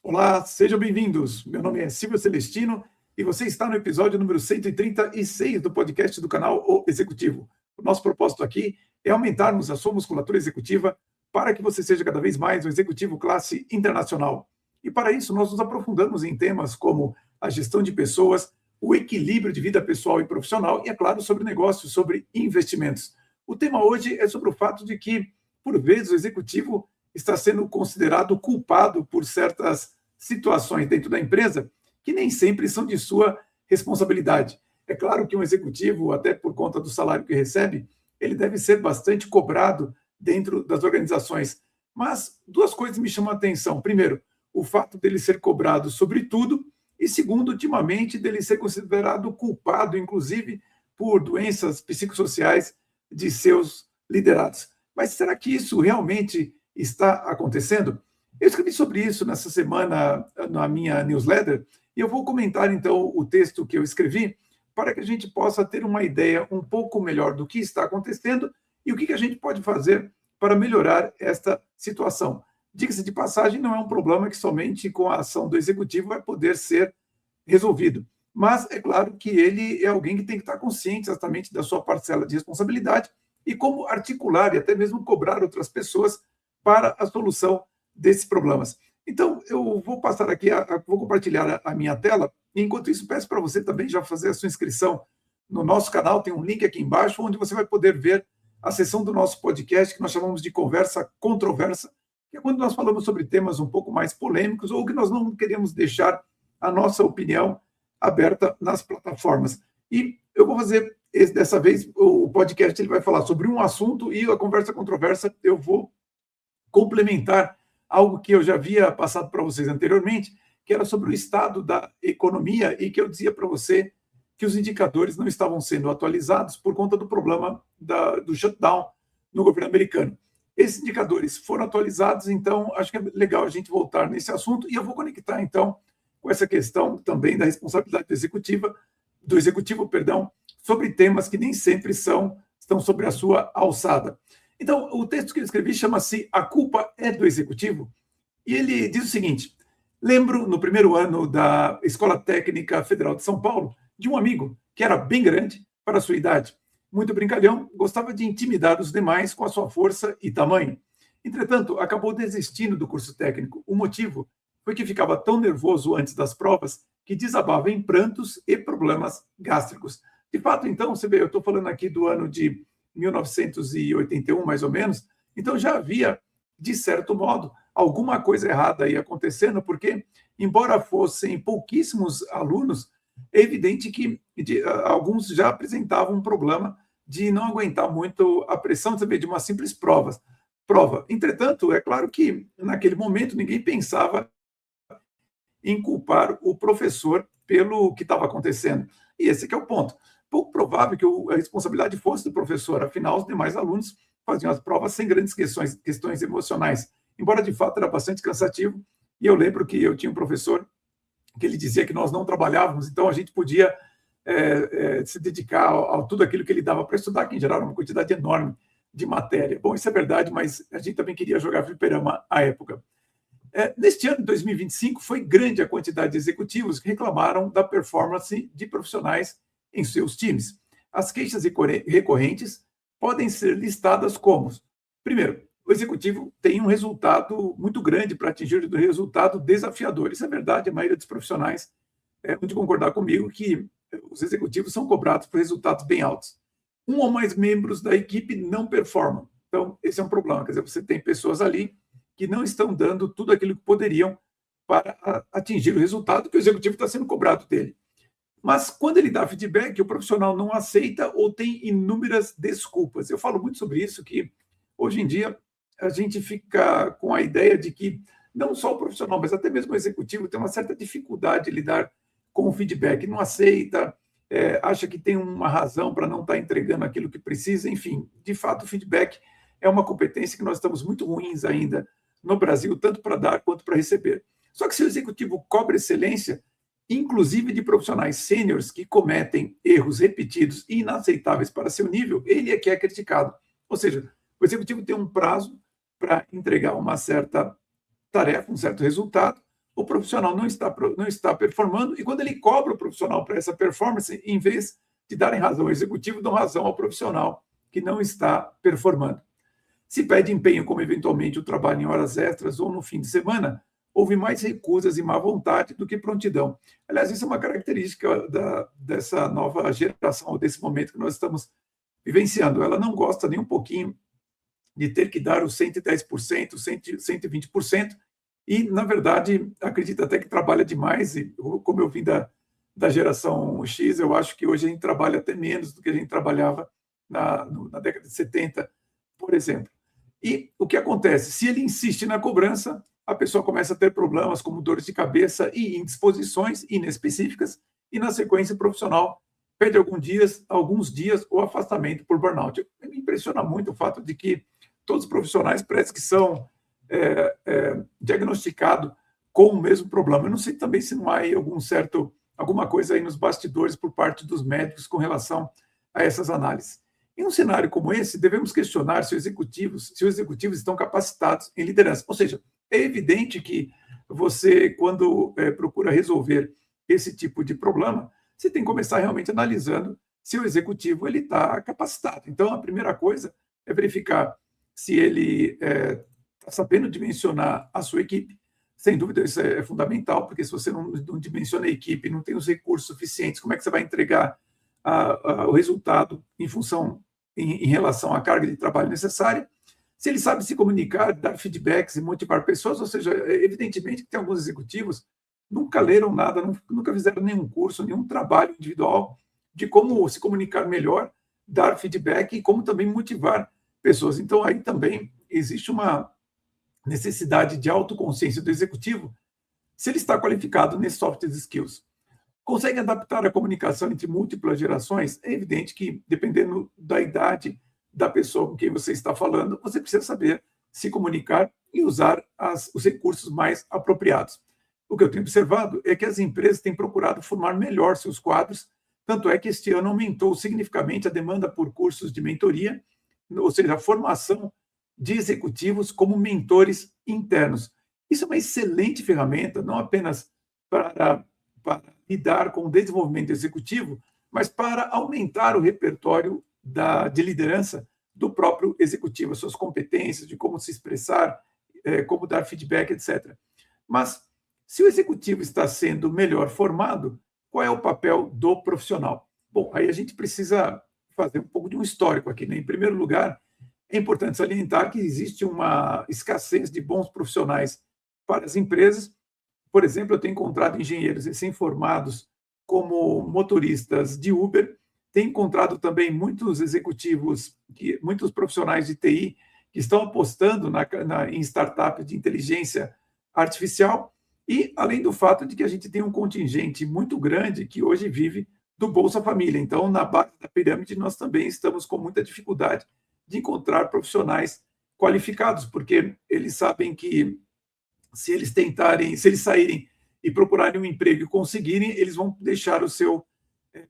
Olá, sejam bem-vindos. Meu nome é Silvio Celestino e você está no episódio número 136 do podcast do canal O Executivo. O nosso propósito aqui é aumentarmos a sua musculatura executiva para que você seja cada vez mais um executivo classe internacional. E para isso, nós nos aprofundamos em temas como a gestão de pessoas, o equilíbrio de vida pessoal e profissional e, é claro, sobre negócios, sobre investimentos. O tema hoje é sobre o fato de que, por vezes, o executivo está sendo considerado culpado por certas situações dentro da empresa que nem sempre são de sua responsabilidade. É claro que um executivo, até por conta do salário que recebe, ele deve ser bastante cobrado dentro das organizações. Mas duas coisas me chamam a atenção. Primeiro, o fato dele ser cobrado sobre tudo, e segundo, ultimamente, dele ser considerado culpado, inclusive, por doenças psicossociais de seus liderados. Mas será que isso realmente está acontecendo? Eu escrevi sobre isso nessa semana na minha newsletter e eu vou comentar então o texto que eu escrevi para que a gente possa ter uma ideia um pouco melhor do que está acontecendo e o que a gente pode fazer para melhorar esta situação. Diga-se de passagem, não é um problema que somente com a ação do executivo vai poder ser resolvido. Mas é claro que ele é alguém que tem que estar consciente exatamente da sua parcela de responsabilidade e como articular e até mesmo cobrar outras pessoas para a solução desses problemas. Então, eu vou passar aqui, vou compartilhar a minha tela, e enquanto isso, peço para você também já fazer a sua inscrição no nosso canal, tem um link aqui embaixo, onde você vai poder ver a sessão do nosso podcast, que nós chamamos de Conversa Controversa, que é quando nós falamos sobre temas um pouco mais polêmicos, ou que nós não queremos deixar a nossa opinião aberta nas plataformas. E eu vou fazer, dessa vez, o podcast ele vai falar sobre um assunto, e a Conversa Controversa eu vou complementar algo que eu já havia passado para vocês anteriormente, que era sobre o estado da economia e que eu dizia para você que os indicadores não estavam sendo atualizados por conta do problema do shutdown no governo americano. Esses indicadores foram atualizados, então acho que é legal a gente voltar nesse assunto e eu vou conectar então com essa questão também da responsabilidade do executivo, sobre temas que nem sempre estão sobre a sua alçada. Então, o texto que eu escrevi chama-se A Culpa é do Executivo, e ele diz o seguinte: lembro, no primeiro ano da Escola Técnica Federal de São Paulo, de um amigo que era bem grande para a sua idade, muito brincalhão, gostava de intimidar os demais com a sua força e tamanho. Entretanto, acabou desistindo do curso técnico. O motivo foi que ficava tão nervoso antes das provas que desabava em prantos e problemas gástricos. De fato, então, você vê, eu estou falando aqui do ano de 1981, mais ou menos, então já havia, de certo modo, alguma coisa errada aí acontecendo, porque, embora fossem pouquíssimos alunos, é evidente que alguns já apresentavam um problema de não aguentar muito a pressão de uma simples prova. Entretanto, é claro que, naquele momento, ninguém pensava em culpar o professor pelo que estava acontecendo. E esse que é o ponto. Pouco provável que a responsabilidade fosse do professor, afinal, os demais alunos faziam as provas sem grandes questões emocionais, embora de fato era bastante cansativo. E eu lembro que eu tinha um professor que ele dizia que nós não trabalhávamos, então a gente podia se dedicar a tudo aquilo que ele dava para estudar, que em geral era uma quantidade enorme de matéria. Bom, isso é verdade, mas a gente também queria jogar fliperama à época. Neste ano de 2025, foi grande a quantidade de executivos que reclamaram da performance de profissionais em seus times. As queixas recorrentes podem ser listadas como: primeiro, o executivo tem um resultado muito grande para atingir um resultado desafiador. Isso é verdade, a maioria dos profissionais de concordar comigo que os executivos são cobrados por resultados bem altos. Um ou mais membros da equipe não performam. Então, esse é um problema. Quer dizer, você tem pessoas ali que não estão dando tudo aquilo que poderiam para atingir o resultado que o executivo está sendo cobrado dele. Mas quando ele dá feedback, o profissional não aceita ou tem inúmeras desculpas. Eu falo muito sobre isso, que hoje em dia a gente fica com a ideia de que não só o profissional, mas até mesmo o executivo tem uma certa dificuldade de lidar com o feedback, não aceita, acha que tem uma razão para não estar entregando aquilo que precisa. Enfim, de fato, o feedback é uma competência que nós estamos muito ruins ainda no Brasil, tanto para dar quanto para receber. Só que se o executivo cobra excelência, inclusive de profissionais sêniores que cometem erros repetidos e inaceitáveis para seu nível, ele é que é criticado. Ou seja, o executivo tem um prazo para entregar uma certa tarefa, um certo resultado. o profissional não está performando, e quando ele cobra o profissional para essa performance, em vez de darem razão ao executivo, dão razão ao profissional que não está performando. Se pede empenho, como eventualmente o trabalho em horas extras ou no fim de semana, houve mais recusas e má vontade do que prontidão. Aliás, isso é uma característica dessa nova geração, ou desse momento que nós estamos vivenciando. Ela não gosta nem um pouquinho de ter que dar os 110%, 120%, e, na verdade, acredita até que trabalha demais, e como eu vim da geração X, eu acho que hoje a gente trabalha até menos do que a gente trabalhava na década de 70, por exemplo. E o que acontece? Se ele insiste na cobrança, a pessoa começa a ter problemas como dores de cabeça e indisposições inespecíficas, e na sequência o profissional perde alguns dias o afastamento por burnout. Me impressiona muito o fato de que todos os profissionais parece que são diagnosticados com o mesmo problema. Eu não sei também se não há aí alguma coisa aí nos bastidores por parte dos médicos com relação a essas análises. Em um cenário como esse, devemos questionar se os executivos estão capacitados em liderança. Ou seja, é evidente que você, quando procura resolver esse tipo de problema, você tem que começar realmente analisando se o executivo está capacitado. Então, a primeira coisa é verificar se ele está sabendo dimensionar a sua equipe. Sem dúvida, isso é fundamental, porque se você não dimensiona a equipe, não tem os recursos suficientes, como é que você vai entregar o resultado em relação à carga de trabalho necessária? Se ele sabe se comunicar, dar feedbacks e motivar pessoas, ou seja, evidentemente que tem alguns executivos nunca leram nada, nunca fizeram nenhum curso, nenhum trabalho individual de como se comunicar melhor, dar feedback e como também motivar pessoas. Então, aí também existe uma necessidade de autoconsciência do executivo, se ele está qualificado nesses soft skills. Consegue adaptar a comunicação entre múltiplas gerações? É evidente que, dependendo da idade da pessoa com quem você está falando, você precisa saber se comunicar e usar os recursos mais apropriados. O que eu tenho observado é que as empresas têm procurado formar melhor seus quadros, tanto é que este ano aumentou significativamente a demanda por cursos de mentoria, ou seja, a formação de executivos como mentores internos. Isso é uma excelente ferramenta, não apenas para lidar com o desenvolvimento executivo, mas para aumentar o repertório de liderança do próprio executivo, as suas competências, de como se expressar, como dar feedback, etc. Mas, se o executivo está sendo melhor formado, qual é o papel do profissional? Bom, aí a gente precisa fazer um pouco de um histórico aqui, né? Em primeiro lugar, é importante salientar que existe uma escassez de bons profissionais para as empresas. Por exemplo, eu tenho encontrado engenheiros recém-formados como motoristas de Uber, tenho encontrado também muitos executivos, muitos profissionais de TI que estão apostando em startups de inteligência artificial, e além do fato de que a gente tem um contingente muito grande que hoje vive do Bolsa Família. Então, na base da pirâmide, nós também estamos com muita dificuldade de encontrar profissionais qualificados, porque eles sabem que se eles saírem e procurarem um emprego e conseguirem, eles vão deixar o seu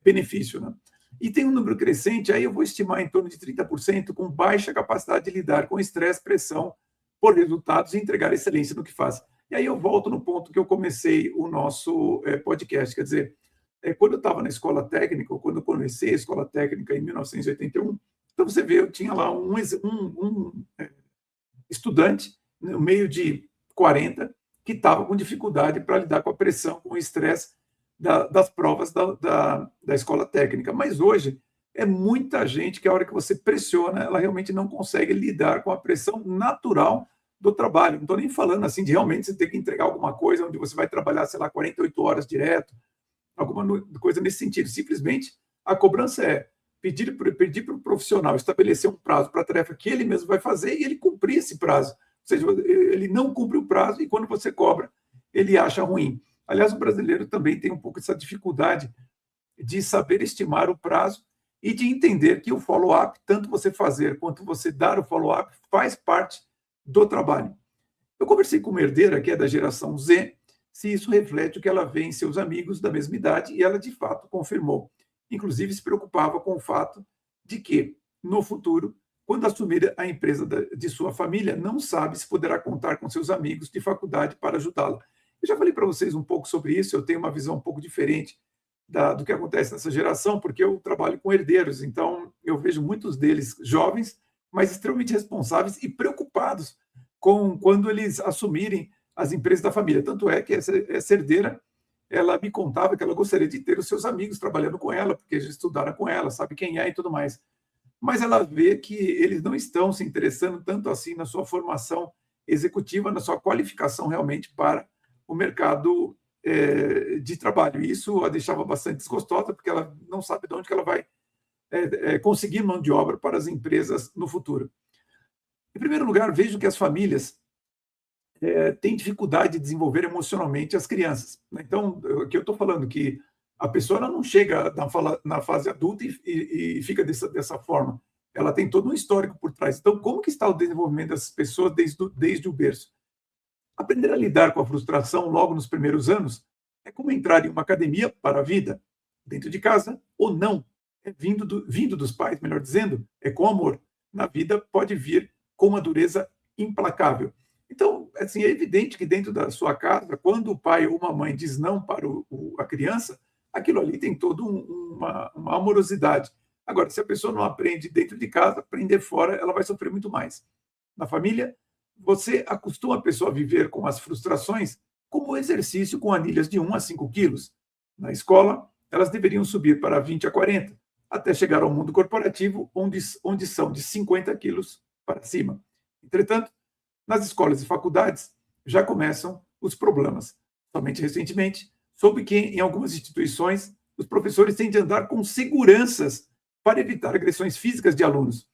benefício, né? E tem um número crescente, aí eu vou estimar em torno de 30%, com baixa capacidade de lidar com estresse, pressão por resultados e entregar excelência no que faz. E aí eu volto no ponto que eu comecei o nosso podcast, quer dizer, quando eu estava na escola técnica, ou quando eu comecei a escola técnica em 1981, então você vê, eu tinha lá um estudante, no meio de 40, que estava com dificuldade para lidar com a pressão, com o estresse das provas da escola técnica. Mas hoje é muita gente que a hora que você pressiona, ela realmente não consegue lidar com a pressão natural do trabalho. Não estou nem falando assim de realmente você ter que entregar alguma coisa onde você vai trabalhar, sei lá, 48 horas direto, alguma coisa nesse sentido. Simplesmente a cobrança é pedir para o profissional estabelecer um prazo para a tarefa que ele mesmo vai fazer e ele cumprir esse prazo. Ou seja, ele não cumpre o prazo e quando você cobra, ele acha ruim. Aliás, o brasileiro também tem um pouco essa dificuldade de saber estimar o prazo e de entender que o follow-up, tanto você fazer quanto você dar o follow-up, faz parte do trabalho. Eu conversei com uma herdeira que é da geração Z, se isso reflete o que ela vê em seus amigos da mesma idade, e ela de fato confirmou. Inclusive se preocupava com o fato de que, no futuro, quando assumir a empresa de sua família, não sabe se poderá contar com seus amigos de faculdade para ajudá-la. Eu já falei para vocês um pouco sobre isso, eu tenho uma visão um pouco diferente do que acontece nessa geração, porque eu trabalho com herdeiros, então eu vejo muitos deles jovens, mas extremamente responsáveis e preocupados com quando eles assumirem as empresas da família. Tanto é que essa herdeira, ela me contava que ela gostaria de ter os seus amigos trabalhando com ela, porque já estudaram com ela, sabe quem é e tudo mais. Mas ela vê que eles não estão se interessando tanto assim na sua formação executiva, na sua qualificação realmente para o mercado de trabalho. E isso a deixava bastante desgostosa, porque ela não sabe de onde que ela vai conseguir mão de obra para as empresas no futuro. Em primeiro lugar, vejo que as famílias têm dificuldade de desenvolver emocionalmente as crianças. Então, aqui eu estou falando que a pessoa ela não chega na fase adulta e fica dessa forma. Ela tem todo um histórico por trás. Então, como que está o desenvolvimento dessas pessoas desde o berço? Aprender a lidar com a frustração logo nos primeiros anos é como entrar em uma academia para a vida, dentro de casa ou não. É vindo dos pais, melhor dizendo, é com amor. Na vida pode vir com uma dureza implacável. Então, assim, é evidente que dentro da sua casa, quando o pai ou uma mãe diz não para a criança, aquilo ali tem toda uma amorosidade. Agora, se a pessoa não aprende dentro de casa, aprender fora, ela vai sofrer muito mais. Na família, você acostuma a pessoa a viver com as frustrações como exercício com anilhas de 1 a 5 quilos. Na escola, elas deveriam subir para 20 a 40, até chegar ao mundo corporativo, onde são de 50 quilos para cima. Entretanto, nas escolas e faculdades, já começam os problemas. Somente recentemente, soube que, em algumas instituições, os professores têm de andar com seguranças para evitar agressões físicas de alunos.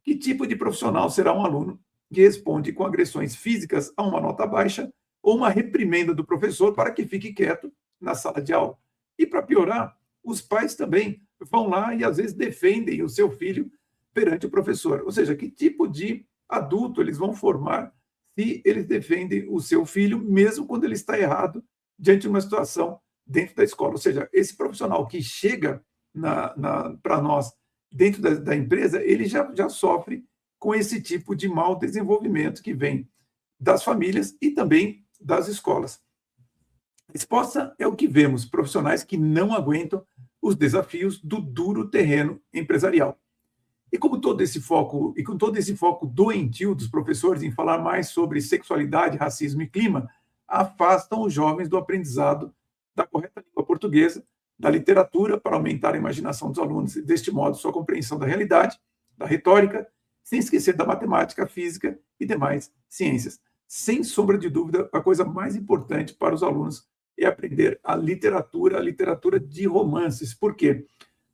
Que tipo de profissional será um aluno que responde com agressões físicas a uma nota baixa ou uma reprimenda do professor para que fique quieto na sala de aula? E, para piorar, os pais também vão lá e, às vezes, defendem o seu filho perante o professor. Ou seja, que tipo de adulto eles vão formar se eles defendem o seu filho, mesmo quando ele está errado, diante de uma situação dentro da escola? Ou seja, esse profissional que chega para nós dentro da empresa, ele já sofre com esse tipo de mau desenvolvimento que vem das famílias e também das escolas. A resposta é o que vemos: profissionais que não aguentam os desafios do duro terreno empresarial. E com todo esse foco doentio dos professores em falar mais sobre sexualidade, racismo e clima, afastam os jovens do aprendizado da correta língua portuguesa, da literatura, para aumentar a imaginação dos alunos e, deste modo, sua compreensão da realidade, da retórica, sem esquecer da matemática, física e demais ciências. Sem sombra de dúvida, a coisa mais importante para os alunos é aprender a literatura de romances. Por quê?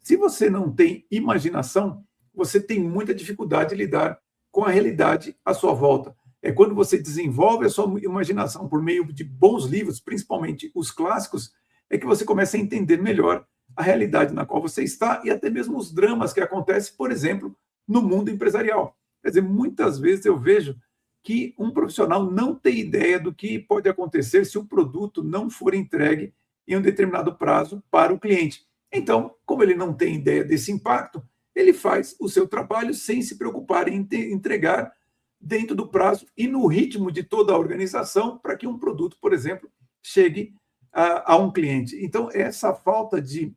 Se você não tem imaginação, você tem muita dificuldade de lidar com a realidade à sua volta. É quando você desenvolve a sua imaginação por meio de bons livros, principalmente os clássicos, é que você começa a entender melhor a realidade na qual você está e até mesmo os dramas que acontecem, por exemplo, no mundo empresarial. Quer dizer, muitas vezes eu vejo que um profissional não tem ideia do que pode acontecer se o produto não for entregue em um determinado prazo para o cliente. Então, como ele não tem ideia desse impacto, ele faz o seu trabalho sem se preocupar em entregar dentro do prazo e no ritmo de toda a organização para que um produto, por exemplo, chegue a um cliente. Então, essa falta de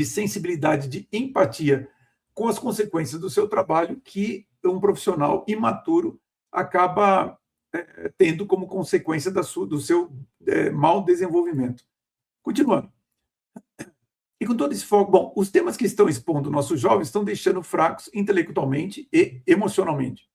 sensibilidade, de empatia com as consequências do seu trabalho que um profissional imaturo acaba tendo como consequência do seu mau desenvolvimento. Continuando. E com todo esse foco, bom, os temas que estão expondo nossos jovens estão deixando fracos intelectualmente e emocionalmente.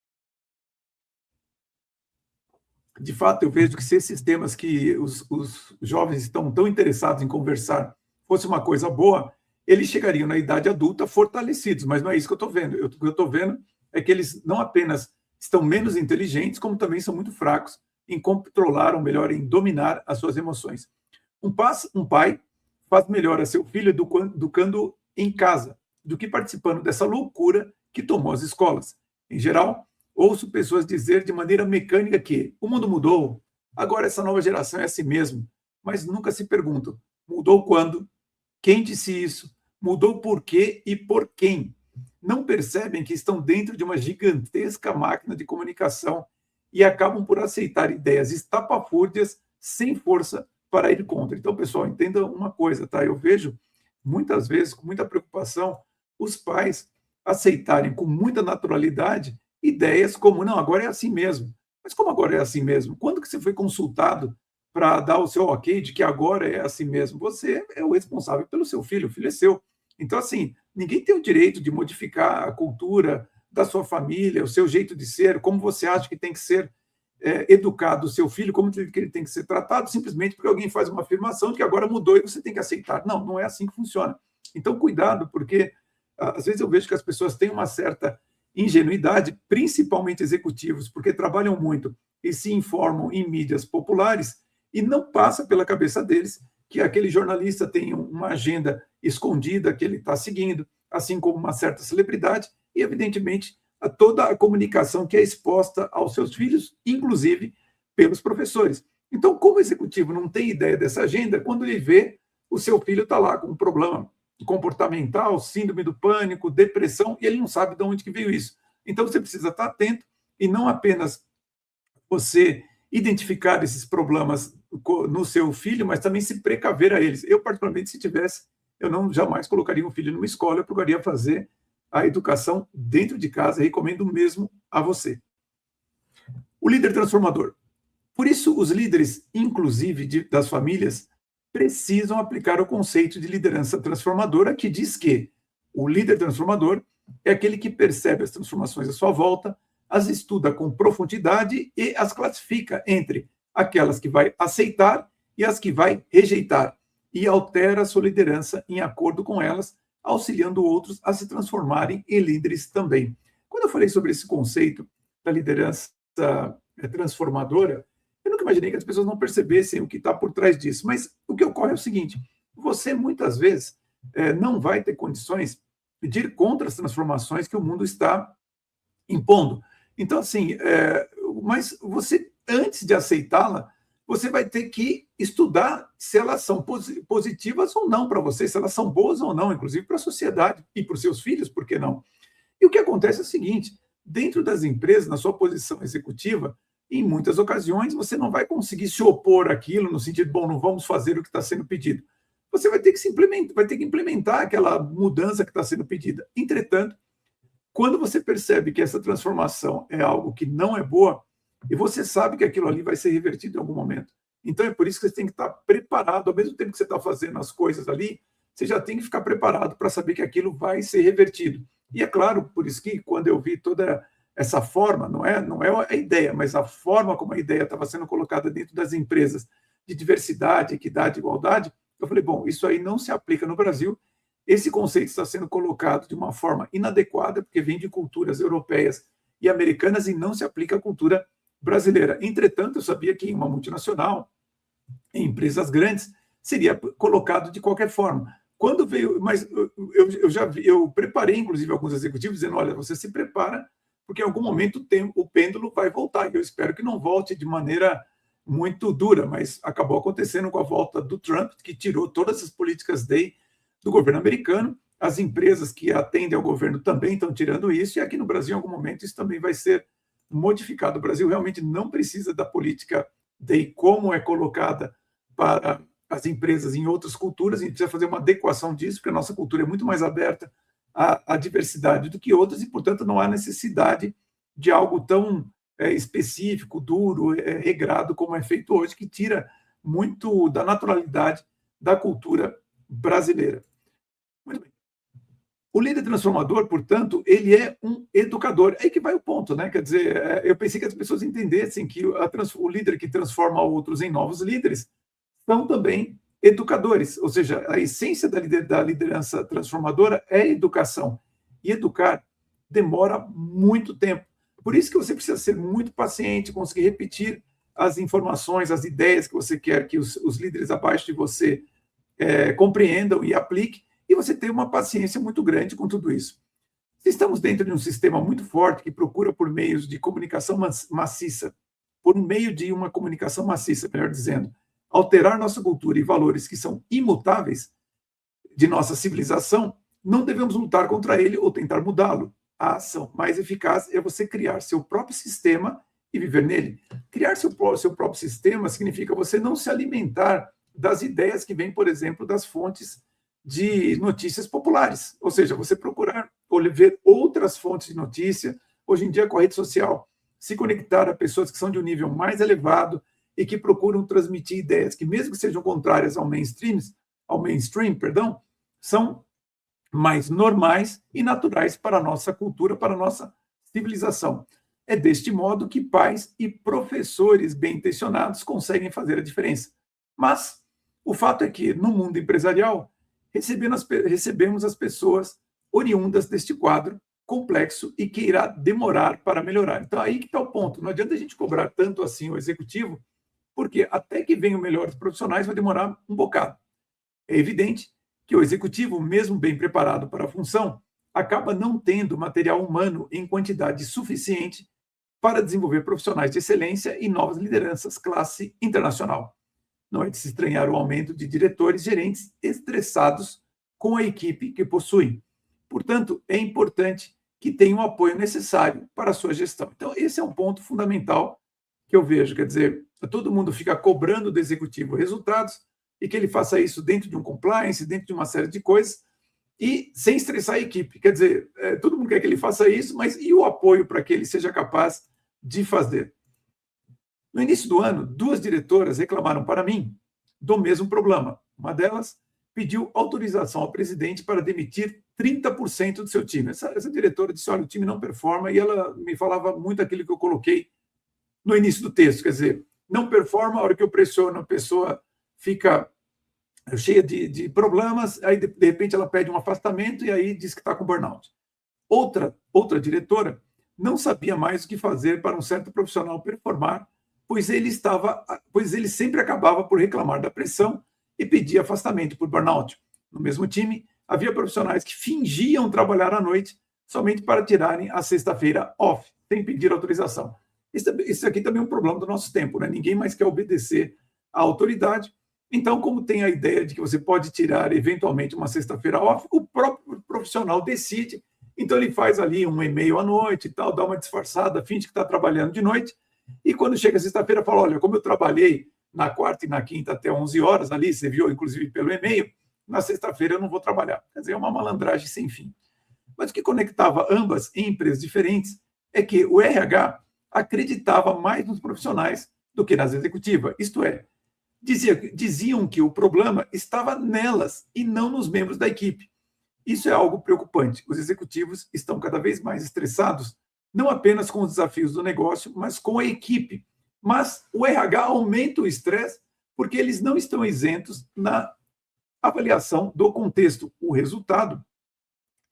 De fato, eu vejo que se esses temas que os jovens estão tão interessados em conversar fosse uma coisa boa, eles chegariam na idade adulta fortalecidos, mas não é isso que eu estou vendo. O que eu estou vendo é que eles não apenas estão menos inteligentes, como também são muito fracos em controlar, ou melhor, em dominar as suas emoções. Um pai faz melhor a seu filho educando em casa do que participando dessa loucura que tomou as escolas. Em geral, ouço pessoas dizer de maneira mecânica que o mundo mudou, agora essa nova geração é assim mesmo, mas nunca se perguntam: mudou quando? Quem disse isso? Mudou por quê e por quem? Não percebem que estão dentro de uma gigantesca máquina de comunicação e acabam por aceitar ideias estapafúrdias sem força para ir contra. Então, pessoal, entenda uma coisa, tá? Eu vejo muitas vezes, com muita preocupação, os pais aceitarem com muita naturalidade ideias como, não, agora é assim mesmo. Mas como agora é assim mesmo? Quando que você foi consultado para dar o seu ok de que agora é assim mesmo? Você é o responsável pelo seu filho, o filho é seu. Então, assim, ninguém tem o direito de modificar a cultura da sua família, o seu jeito de ser, como você acha que tem que ser educado o seu filho, como que ele tem que ser tratado, simplesmente porque alguém faz uma afirmação de que agora mudou e você tem que aceitar. Não, não é assim que funciona. Então, cuidado, porque às vezes eu vejo que as pessoas têm uma certa ingenuidade, principalmente executivos, porque trabalham muito e se informam em mídias populares e não passa pela cabeça deles que aquele jornalista tem uma agenda escondida que ele está seguindo, assim como uma certa celebridade, e, evidentemente, toda a comunicação que é exposta aos seus filhos, inclusive pelos professores. Então, como o executivo não tem ideia dessa agenda, quando ele vê o seu filho está lá com um problema comportamental, síndrome do pânico, depressão, e ele não sabe de onde que veio isso. Então, você precisa estar atento e não apenas você identificar esses problemas no seu filho, mas também se precaver a eles. Eu, particularmente, se tivesse, eu não jamais colocaria um filho numa escola, eu procuraria fazer a educação dentro de casa, e recomendo mesmo a você. O líder transformador. Por isso, os líderes, inclusive das famílias, precisam aplicar o conceito de liderança transformadora, que diz que o líder transformador é aquele que percebe as transformações à sua volta, as estuda com profundidade e as classifica entre aquelas que vai aceitar e as que vai rejeitar, e altera a sua liderança em acordo com elas, auxiliando outros a se transformarem em líderes também. Quando eu falei sobre esse conceito da liderança transformadora, eu nunca imaginei que as pessoas não percebessem o que está por trás disso, mas o que ocorre é o seguinte, você muitas vezes não vai ter condições de ir contra as transformações que o mundo está impondo. Então, assim, mas você, antes de aceitá-la, você vai ter que estudar se elas são positivas ou não para você, se elas são boas ou não, inclusive para a sociedade e para os seus filhos, por que não? E o que acontece é o seguinte, dentro das empresas, na sua posição executiva, em muitas ocasiões, você não vai conseguir se opor àquilo, no sentido, bom, não vamos fazer o que está sendo pedido. Você vai ter que implementar aquela mudança que está sendo pedida. Entretanto, quando você percebe que essa transformação é algo que não é boa, e você sabe que aquilo ali vai ser revertido em algum momento. Então, é por isso que você tem que estar preparado, ao mesmo tempo que você está fazendo as coisas ali, você já tem que ficar preparado para saber que aquilo vai ser revertido. E é claro, por isso que quando eu vi toda essa forma, não é a ideia, mas a forma como a ideia estava sendo colocada dentro das empresas de diversidade, equidade, igualdade, eu falei, bom, isso aí não se aplica no Brasil, esse conceito está sendo colocado de uma forma inadequada, porque vem de culturas europeias e americanas e não se aplica à cultura brasileira. Entretanto, eu sabia que em uma multinacional, em empresas grandes, seria colocado de qualquer forma. Quando veio, mas eu preparei, inclusive, alguns executivos dizendo, olha, você se prepara, porque em algum momento o pêndulo vai voltar. Eu espero que não volte de maneira muito dura, mas acabou acontecendo com a volta do Trump, que tirou todas as políticas do governo americano. As empresas que atendem ao governo também estão tirando isso, e aqui no Brasil, em algum momento, isso também vai ser modificado. O Brasil realmente não precisa da política como é colocada para as empresas em outras culturas, a gente precisa fazer uma adequação disso, porque a nossa cultura é muito mais aberta à diversidade do que outras, e, portanto, não há necessidade de algo tão específico, duro, regrado, como é feito hoje, que tira muito da naturalidade da cultura brasileira. Muito bem. O líder transformador, portanto, ele é um educador. É aí que vai o ponto, né? Quer dizer, eu pensei que as pessoas entendessem que o líder que transforma outros em novos líderes são também educadores, ou seja, a essência da liderança transformadora é educação. E educar demora muito tempo. Por isso que você precisa ser muito paciente, conseguir repetir as informações, as ideias que você quer que os líderes abaixo de você compreendam e apliquem, e você tem uma paciência muito grande com tudo isso. Estamos dentro de um sistema muito forte que procura por meios de comunicação maciça, por meio de uma comunicação maciça, melhor dizendo, alterar nossa cultura e valores que são imutáveis de nossa civilização, não devemos lutar contra ele ou tentar mudá-lo. A ação mais eficaz é você criar seu próprio sistema e viver nele. Criar seu próprio sistema significa você não se alimentar das ideias que vêm, por exemplo, das fontes de notícias populares. Ou seja, você procurar ou ver outras fontes de notícia, hoje em dia com a rede social, se conectar a pessoas que são de um nível mais elevado e que procuram transmitir ideias que, mesmo que sejam contrárias ao mainstream, são mais normais e naturais para a nossa cultura, para a nossa civilização. É deste modo que pais e professores bem-intencionados conseguem fazer a diferença. Mas o fato é que, no mundo empresarial, recebemos as pessoas oriundas deste quadro complexo e que irá demorar para melhorar. Então, aí que está o ponto. Não adianta a gente cobrar tanto assim o executivo, porque até que venham melhores profissionais vai demorar um bocado. É evidente que o executivo, mesmo bem preparado para a função, acaba não tendo material humano em quantidade suficiente para desenvolver profissionais de excelência e novas lideranças classe internacional. Não é de se estranhar o aumento de diretores gerentes estressados com a equipe que possuem. Portanto, é importante que tenham o apoio necessário para a sua gestão. Então, esse é um ponto fundamental que eu vejo. Quer dizer, todo mundo fica cobrando do executivo resultados e que ele faça isso dentro de um compliance, dentro de uma série de coisas, e sem estressar a equipe. Quer dizer, todo mundo quer que ele faça isso, mas e o apoio para que ele seja capaz de fazer? No início do ano, 2 diretoras reclamaram para mim do mesmo problema. Uma delas pediu autorização ao presidente para demitir 30% do seu time. Essa diretora disse, olha, o time não performa, e ela me falava muito aquilo que eu coloquei no início do texto, quer dizer, não performa, a hora que eu pressiono, a pessoa fica cheia de problemas, aí de repente ela pede um afastamento e aí diz que está com burnout. Outra diretora não sabia mais o que fazer para um certo profissional performar, pois ele sempre acabava por reclamar da pressão e pedir afastamento por burnout. No mesmo time, havia profissionais que fingiam trabalhar à noite somente para tirarem a sexta-feira off, sem pedir autorização. Isso aqui também é um problema do nosso tempo, né? Ninguém mais quer obedecer à autoridade. Então, como tem a ideia de que você pode tirar eventualmente uma sexta-feira off, o próprio profissional decide. Então, ele faz ali um e-mail à noite e tal, dá uma disfarçada, finge que está trabalhando de noite. E quando chega sexta-feira, fala, olha, como eu trabalhei na quarta e na quinta até 11 horas ali, você viu, inclusive, pelo e-mail, na sexta-feira eu não vou trabalhar. Quer dizer, é uma malandragem sem fim. Mas o que conectava ambas em empresas diferentes é que o RH acreditava mais nos profissionais do que nas executivas. Isto é, diziam que o problema estava nelas e não nos membros da equipe. Isso é algo preocupante. Os executivos estão cada vez mais estressados, não apenas com os desafios do negócio, mas com a equipe. Mas o RH aumenta o estresse porque eles não estão isentos na avaliação do contexto. O resultado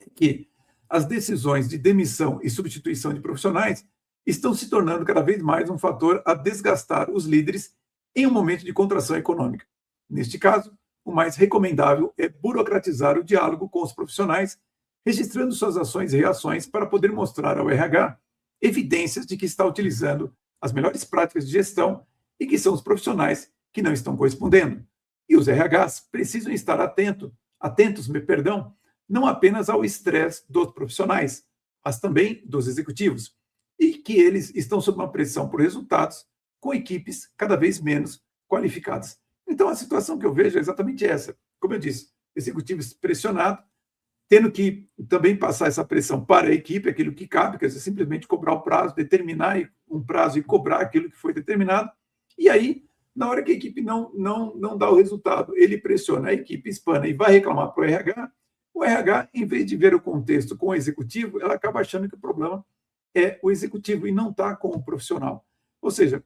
é que as decisões de demissão e substituição de profissionais estão se tornando cada vez mais um fator a desgastar os líderes em um momento de contração econômica. Neste caso, o mais recomendável é burocratizar o diálogo com os profissionais, registrando suas ações e reações para poder mostrar ao RH evidências de que está utilizando as melhores práticas de gestão e que são os profissionais que não estão correspondendo. E os RHs precisam estar atentos, não apenas ao estresse dos profissionais, mas também dos executivos, e que eles estão sob uma pressão por resultados com equipes cada vez menos qualificadas. Então, a situação que eu vejo é exatamente essa. Como eu disse, executivos pressionados, tendo que também passar essa pressão para a equipe, aquilo que cabe, quer dizer, simplesmente cobrar o prazo, determinar um prazo e cobrar aquilo que foi determinado. E aí, na hora que a equipe não dá o resultado, ele pressiona a equipe hispana e vai reclamar para o RH. O RH, em vez de ver o contexto com o executivo, ela acaba achando que o problema é o executivo e não está com o profissional. Ou seja,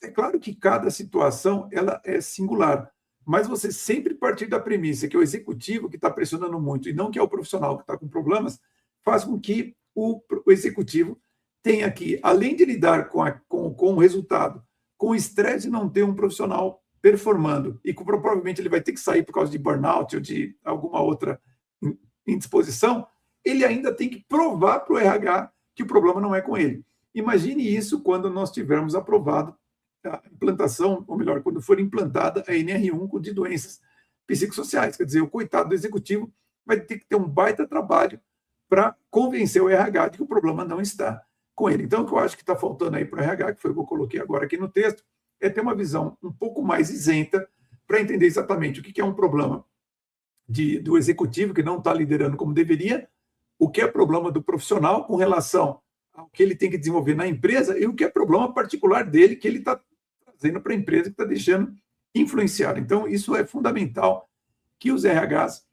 é claro que cada situação ela é singular, mas você sempre partir da premissa que é o executivo que está pressionando muito e não que é o profissional que está com problemas, faz com que o executivo tenha que, além de lidar com o resultado, com o estresse de não ter um profissional performando, e provavelmente ele vai ter que sair por causa de burnout ou de alguma outra indisposição, ele ainda tem que provar para o RH que o problema não é com ele. Imagine isso quando nós tivermos aprovado a implantação, ou melhor, quando for implantada a NR1 de doenças psicossociais. Quer dizer, o coitado do executivo vai ter que ter um baita trabalho para convencer o RH de que o problema não está com ele. Então, o que eu acho que está faltando aí para o RH, que foi o que eu coloquei agora aqui no texto, é ter uma visão um pouco mais isenta para entender exatamente o que é um problema do executivo que não está liderando como deveria, o que é problema do profissional com relação ao que ele tem que desenvolver na empresa e o que é problema particular dele que ele está trazendo para a empresa, que está deixando influenciar. Então, isso é fundamental que os RHs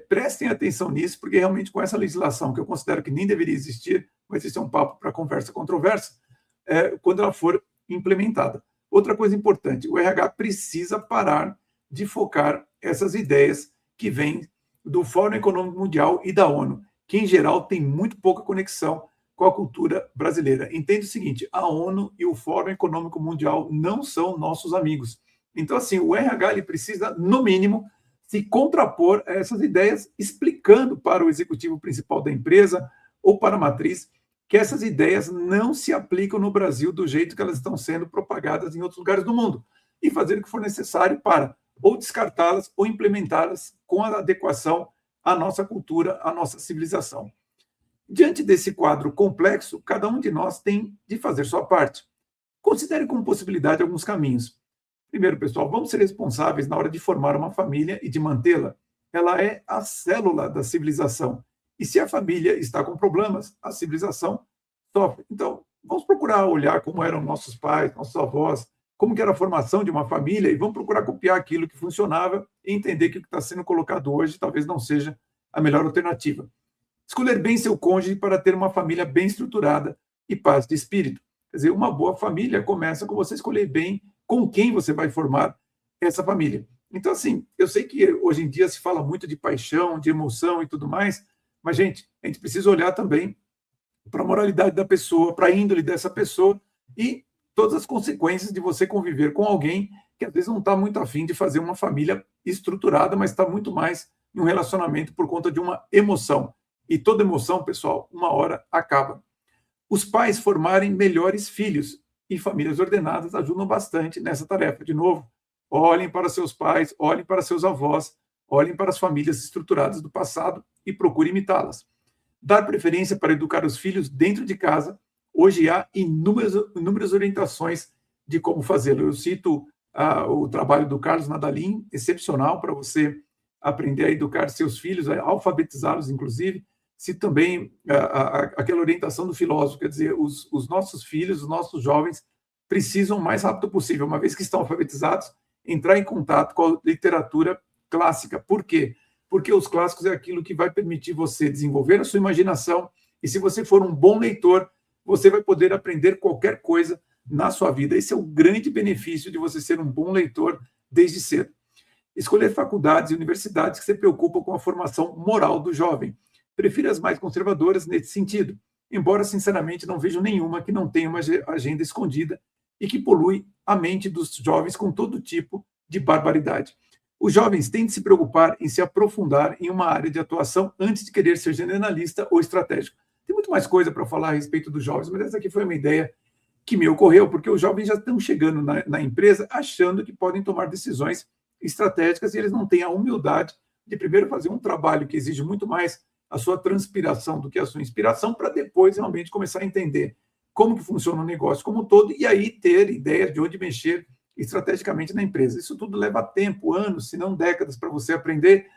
prestem atenção nisso, porque realmente com essa legislação, que eu considero que nem deveria existir, mas isso é um papo para conversa controversa, quando ela for implementada. Outra coisa importante, o RH precisa parar de focar essas ideias que vêm do Fórum Econômico Mundial e da ONU, que, em geral, tem muito pouca conexão com a cultura brasileira. Entende o seguinte, a ONU e o Fórum Econômico Mundial não são nossos amigos. Então, assim, o RH ele precisa, no mínimo, se contrapor a essas ideias, explicando para o executivo principal da empresa ou para a matriz que essas ideias não se aplicam no Brasil do jeito que elas estão sendo propagadas em outros lugares do mundo e fazer o que for necessário para ou descartá-las ou implementá-las com a adequação à nossa cultura, à nossa civilização. Diante desse quadro complexo, cada um de nós tem de fazer sua parte. Considere como possibilidade alguns caminhos. Primeiro, pessoal, vamos ser responsáveis na hora de formar uma família e de mantê-la. Ela é a célula da civilização. E se a família está com problemas, a civilização sofre. Então, vamos procurar olhar como eram nossos pais, nossos avós, como que era a formação de uma família e vamos procurar copiar aquilo que funcionava e entender que o que está sendo colocado hoje talvez não seja a melhor alternativa. Escolher bem seu cônjuge para ter uma família bem estruturada e paz de espírito. Quer dizer, uma boa família começa com você escolher bem com quem você vai formar essa família. Então, assim, eu sei que hoje em dia se fala muito de paixão, de emoção e tudo mais, mas, gente, a gente precisa olhar também para a moralidade da pessoa, para a índole dessa pessoa e todas as consequências de você conviver com alguém que às vezes não está muito afim de fazer uma família estruturada, mas está muito mais em um relacionamento por conta de uma emoção. E toda emoção, pessoal, uma hora acaba. Os pais formarem melhores filhos e famílias ordenadas ajudam bastante nessa tarefa. De novo, olhem para seus pais, olhem para seus avós, olhem para as famílias estruturadas do passado e procurem imitá-las. Dar preferência para educar os filhos dentro de casa. Hoje há inúmeras orientações de como fazê-lo. Eu cito o trabalho do Carlos Nadalim, excepcional para você aprender a educar seus filhos, a alfabetizá-los, inclusive. Cito também aquela orientação do filósofo, quer dizer, os nossos filhos, os nossos jovens, precisam o mais rápido possível, uma vez que estão alfabetizados, entrar em contato com a literatura clássica. Por quê? Porque os clássicos é aquilo que vai permitir você desenvolver a sua imaginação e se você for um bom leitor, você vai poder aprender qualquer coisa na sua vida. Esse é o grande benefício de você ser um bom leitor desde cedo. Escolher faculdades e universidades que se preocupam com a formação moral do jovem. Prefiro as mais conservadoras nesse sentido, embora, sinceramente, não vejo nenhuma que não tenha uma agenda escondida e que polui a mente dos jovens com todo tipo de barbaridade. Os jovens têm de se preocupar em se aprofundar em uma área de atuação antes de querer ser generalista ou estratégico. Tem muito mais coisa para falar a respeito dos jovens, mas essa aqui foi uma ideia que me ocorreu, porque os jovens já estão chegando na empresa achando que podem tomar decisões estratégicas e eles não têm a humildade de primeiro fazer um trabalho que exige muito mais a sua transpiração do que a sua inspiração, para depois realmente começar a entender como que funciona o negócio como um todo e aí ter ideias de onde mexer estrategicamente na empresa. Isso tudo leva tempo, anos, se não décadas para você aprender,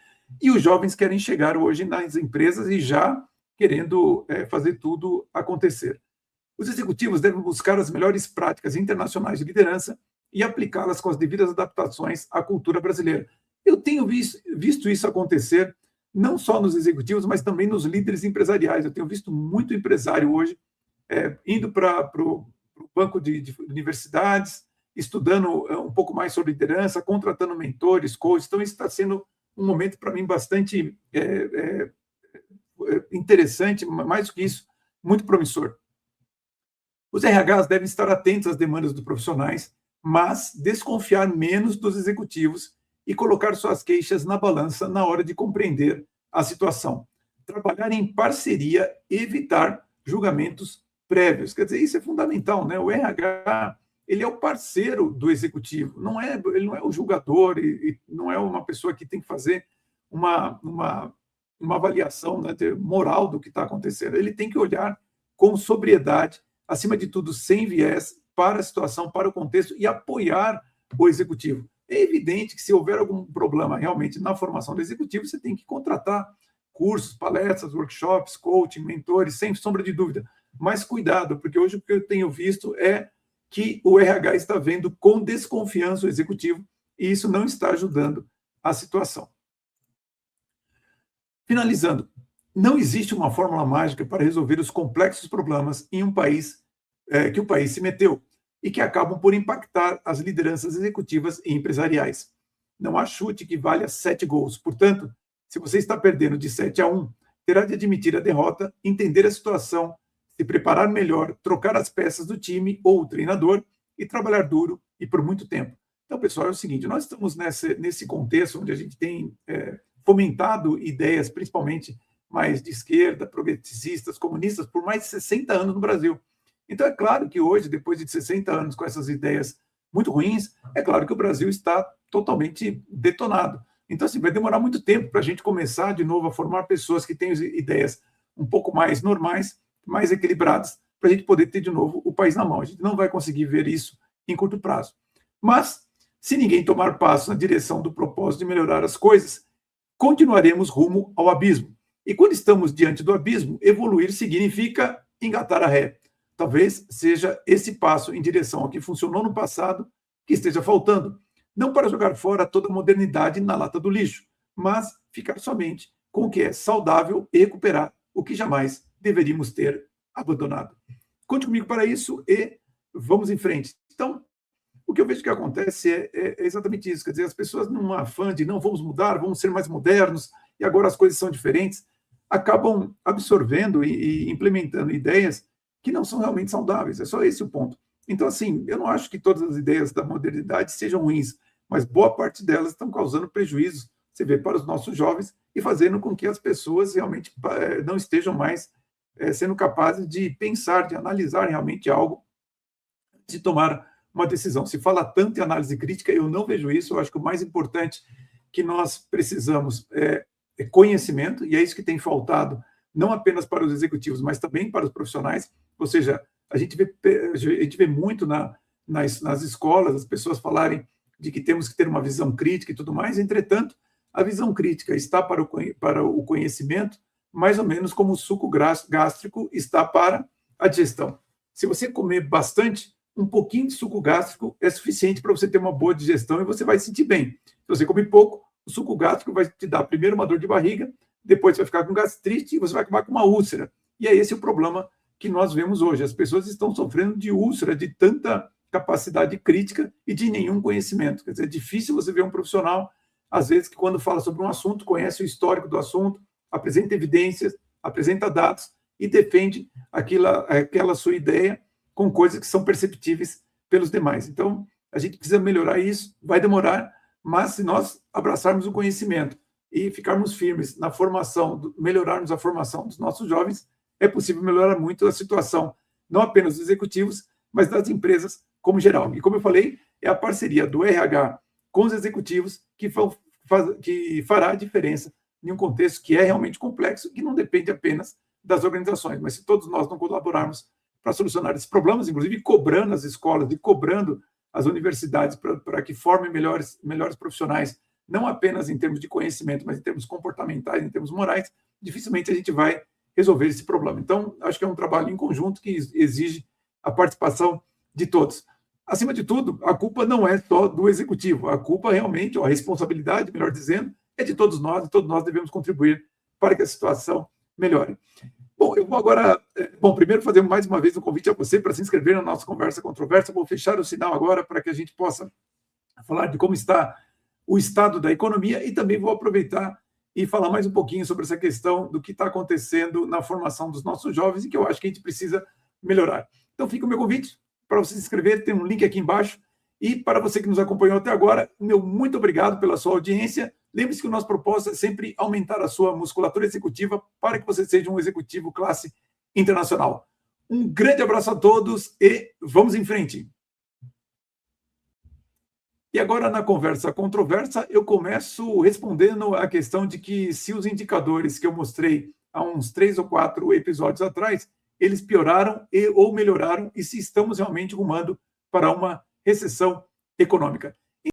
e os jovens querem chegar hoje nas empresas e já querendo fazer tudo acontecer. Os executivos devem buscar as melhores práticas internacionais de liderança e aplicá-las com as devidas adaptações à cultura brasileira. Eu tenho visto isso acontecer não só nos executivos, mas também nos líderes empresariais. Eu tenho visto muito empresário hoje indo para o banco de universidades, estudando um pouco mais sobre liderança, contratando mentores, coaches. Então, isso está sendo um momento, para mim, bastante interessante, mais do que isso, muito promissor. Os RHs devem estar atentos às demandas dos profissionais, mas desconfiar menos dos executivos e colocar suas queixas na balança na hora de compreender a situação. Trabalhar em parceria, evitar julgamentos prévios. Quer dizer, isso é fundamental, né? O RH, ele é o parceiro do executivo, ele não é o julgador e não é uma pessoa que tem que fazer uma avaliação, né, moral do que está acontecendo. Ele tem que olhar com sobriedade, acima de tudo, sem viés, para a situação, para o contexto e apoiar o executivo. É evidente que se houver algum problema realmente na formação do executivo, você tem que contratar cursos, palestras, workshops, coaching, mentores, sem sombra de dúvida. Mas cuidado, porque hoje o que eu tenho visto é que o RH está vendo com desconfiança o executivo e isso não está ajudando a situação. Finalizando, não existe uma fórmula mágica para resolver os complexos problemas em um país que o país se meteu e que acabam por impactar as lideranças executivas e empresariais. Não há chute que valha 7 gols. Portanto, se você está perdendo de 7-1, terá de admitir a derrota, entender a situação, se preparar melhor, trocar as peças do time ou o treinador e trabalhar duro e por muito tempo. Então, pessoal, é o seguinte, nós estamos nesse contexto onde a gente tem fomentado ideias, principalmente mais de esquerda, progressistas, comunistas, por mais de 60 anos no Brasil. Então, é claro que hoje, depois de 60 anos com essas ideias muito ruins, é claro que o Brasil está totalmente detonado. Então, assim, vai demorar muito tempo para a gente começar de novo a formar pessoas que tenham ideias um pouco mais normais, mais equilibradas, para a gente poder ter de novo o país na mão. A gente não vai conseguir ver isso em curto prazo. Mas, se ninguém tomar passo na direção do propósito de melhorar as coisas, continuaremos rumo ao abismo. E quando estamos diante do abismo, evoluir significa engatar a ré. Talvez seja esse passo em direção ao que funcionou no passado que esteja faltando. Não para jogar fora toda a modernidade na lata do lixo, mas ficar somente com o que é saudável e recuperar o que jamais deveríamos ter abandonado. Conte comigo para isso e vamos em frente. Então, o que eu vejo que acontece é exatamente isso. Quer dizer, as pessoas, num afã de não vamos mudar, vamos ser mais modernos, e agora as coisas são diferentes, acabam absorvendo e implementando ideias que não são realmente saudáveis. É só esse o ponto. Então, assim, eu não acho que todas as ideias da modernidade sejam ruins, mas boa parte delas estão causando prejuízos, você vê, para os nossos jovens e fazendo com que as pessoas realmente não estejam mais sendo capazes de pensar, de analisar realmente algo, de tomar uma decisão. Se fala tanto em análise crítica, eu não vejo isso. Eu acho que o mais importante que nós precisamos é conhecimento, e é isso que tem faltado, não apenas para os executivos, mas também para os profissionais. Ou seja, a gente vê muito nas escolas as pessoas falarem de que temos que ter uma visão crítica e tudo mais. Entretanto, a visão crítica está para o conhecimento, mais ou menos como o suco gástrico está para a digestão. Se você comer bastante, um pouquinho de suco gástrico é suficiente para você ter uma boa digestão e você vai se sentir bem. Se você comer pouco, o suco gástrico vai te dar primeiro uma dor de barriga, depois você vai ficar com gastrite e você vai acabar com uma úlcera. E é esse o problema que nós vemos hoje. As pessoas estão sofrendo de úlcera, de tanta capacidade crítica e de nenhum conhecimento. Quer dizer, é difícil você ver um profissional, às vezes, que quando fala sobre um assunto, conhece o histórico do assunto, apresenta evidências, apresenta dados e defende aquela sua ideia com coisas que são perceptíveis pelos demais. Então, a gente precisa melhorar isso, vai demorar, mas se nós abraçarmos o conhecimento e ficarmos firmes na formação, melhorarmos a formação dos nossos jovens, é possível melhorar muito a situação, não apenas dos executivos, mas das empresas como geral. E como eu falei, é a parceria do RH com os executivos que fará a diferença em um contexto que é realmente complexo, que não depende apenas das organizações, mas se todos nós não colaborarmos para solucionar esses problemas, inclusive cobrando as escolas e cobrando as universidades para que formem melhores profissionais, não apenas em termos de conhecimento, mas em termos comportamentais, em termos morais, dificilmente a gente vai resolver esse problema. Então, acho que é um trabalho em conjunto que exige a participação de todos. Acima de tudo, a culpa não é só do executivo, a culpa realmente, ou a responsabilidade, melhor dizendo, é de todos nós, e todos nós devemos contribuir para que a situação melhore. Bom, eu vou agora, primeiro fazer mais uma vez um convite a você para se inscrever na nossa Conversa Controversa. Vou fechar o sinal agora para que a gente possa falar de como está o estado da economia e também vou aproveitar e falar mais um pouquinho sobre essa questão do que está acontecendo na formação dos nossos jovens e que eu acho que a gente precisa melhorar. Então, fica o meu convite para você se inscrever, tem um link aqui embaixo. E para você que nos acompanhou até agora, meu muito obrigado pela sua audiência. Lembre-se que o nosso propósito é sempre aumentar a sua musculatura executiva para que você seja um executivo classe internacional. Um grande abraço a todos e vamos em frente. E agora, na conversa controversa, eu começo respondendo a questão de que se os indicadores que eu mostrei há uns 3 ou 4 episódios atrás, eles pioraram ou melhoraram, e se estamos realmente rumando para uma recessão econômica.